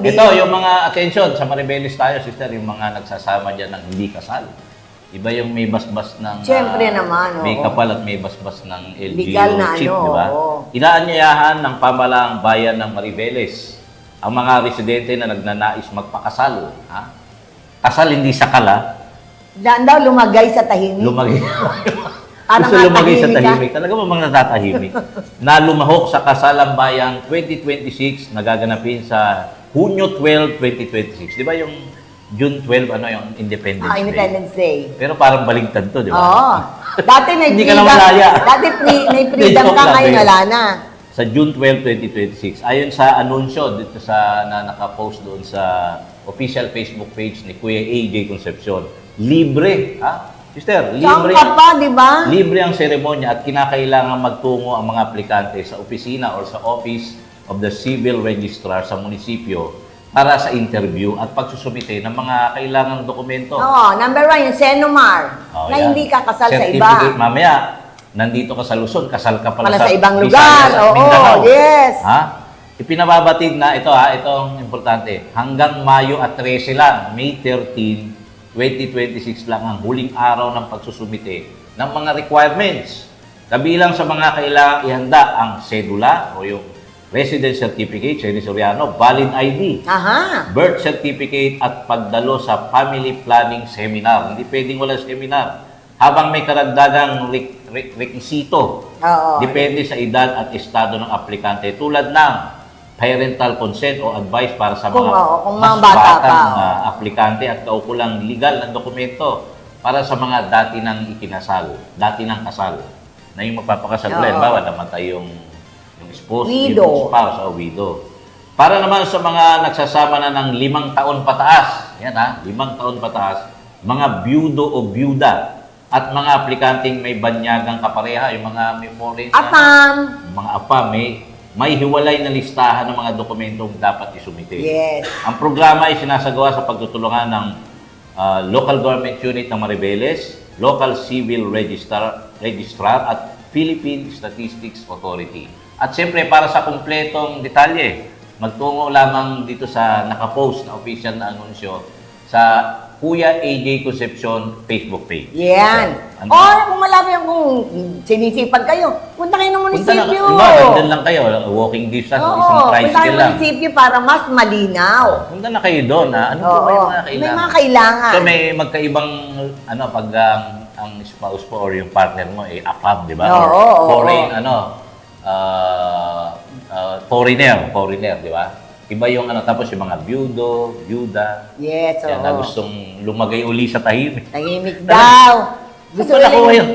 hindi. Ito, yung mga attention, sa Maribeles tayo, sister, yung mga nagsasama dyan ng hindi kasal. Iba yung may basbas ng Siyempre naman, may oo. kapal at may basbas ng LGU Legal na chip, ano, di ba? oo. Inaanyayahan ng pamalaang bayan ng Maribeles ang mga residente na nagnanais magpakasal. Ha? Kasal hindi sakal, ha? Daan daw lumagay sa tahimik. Lumagay. Parang Gusto lumagay sa natahimik ka. tahimik. Talaga mamang natatahimik. Na lumahok sa Kasalang Bayan 2026 na gaganapin sa Hunyo 12, 2026. Di ba yung June 12, ano yung Independence Day? Independence Day. Pero parang baligtad to, di ba? Oo. Dati may Hindi ka freedom. na malaya. Dati may freedom Joke ka, lang, ngayon babe. wala na. Sa June 12, 2026. Ayon sa anunsyo dito sa na nakapost doon sa official Facebook page ni Kuya AJ Concepcion, libre, ha? Sister, Saan libre. ka pa, di ba? Libre ang seremonya at kinakailangan magtungo ang mga aplikante sa opisina or sa Office of the Civil Registrar sa munisipyo para sa interview at pagsusumite ng mga kailangang dokumento. Oo, number 1, yung Senomar, Oh, na yan. hindi ka kasal sa Certificate, iba. mamaya, nandito ka sa Luzon, kasal ka pala, Pala sa ibang Visayas lugar. at Oo, Mindanao. yes. Ha? Ipinababatid na ito, ha, itong importante. Hanggang Mayo at 13 lang, May 13, 2026 lang ang huling araw ng pagsusumite ng mga requirements. Kabilang sa mga kailangang ihanda ang sedula o yung resident certificate, Soriano, valid ID, Aha. birth certificate at pagdalo sa family planning seminar. Hindi pwedeng wala seminar. Habang may karagdagang rekisito, Oo. depende sa edad at estado ng aplikante tulad ng parental consent o advice para sa Kung, mga oo, kung mas mga bata batang pa, oo. aplikante at kaukulang legal ng dokumento para sa mga dati ng ikinasal, dati ng kasal. Na yung magpapakasal Oo. ulit, bawa namatay yung spouse, Widow. yung spouse o widow. Para naman sa mga nagsasama na ng 5 taon pataas, yan ha, 5 taon pataas, mga byudo o byuda, at mga aplikanteng may banyagang kapareha, yung mga may foreign, Apam. mga apa, may hiwalay na listahan ng mga dokumentong dapat isumite. Yes. Ang programa ay sinasagawa sa pagtutulungan ng Local Government Unit ng Maribeles, Local Civil Registrar at Philippine Statistics Authority. At siyempre, para sa kumpletong detalye, magtungo lamang dito sa nakapost na official na anunsyo sa Kuya AJ Concepcion Facebook page. Yan. Ano? Or kung malapit kung sinisipag kayo, punta kayo ng Punta lang, munisipyo. nandun lang kayo, walking distance, Oo, isang punta kayo tricycle ng lang. munisipyo para mas malinaw. Punta na kayo doon, ha? Ano po Oo. ba yung mga kailangan? May mga kailangan. So may magkaibang, ano, pag ang spouse po or yung partner mo, AFAB, di ba? Oo, Or oo, foreign, oo. ano, foreigner, di ba? Iba yung ano, tapos yung mga byudo, byuda, Yes, yan, na oo. gustong lumagay uli sa tahimik. Tahimik daw. Gusto Saan pala ko nila ngayon?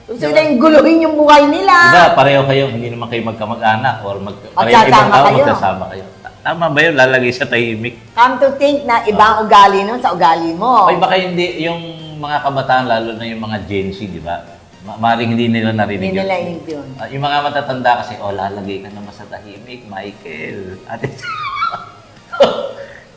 gusto nila yung guluhin yung buhay nila. Diba, pareho kayo, hindi naman kayo magkamag-anak or pareho ibang Magsasama tao, kayo. magsasama kayo. Tama ba yun? Lalagay sa tahimik. Come to think na ibang ugali nun sa ugali mo. Ay, baka hindi, yung mga kabataan, lalo na yung mga Gen Z, di ba? Maring hindi nila narinig Hindi yun. nila yun. Yung mga matatanda kasi, lalagay ka naman sa tahimik, Michael. Ate,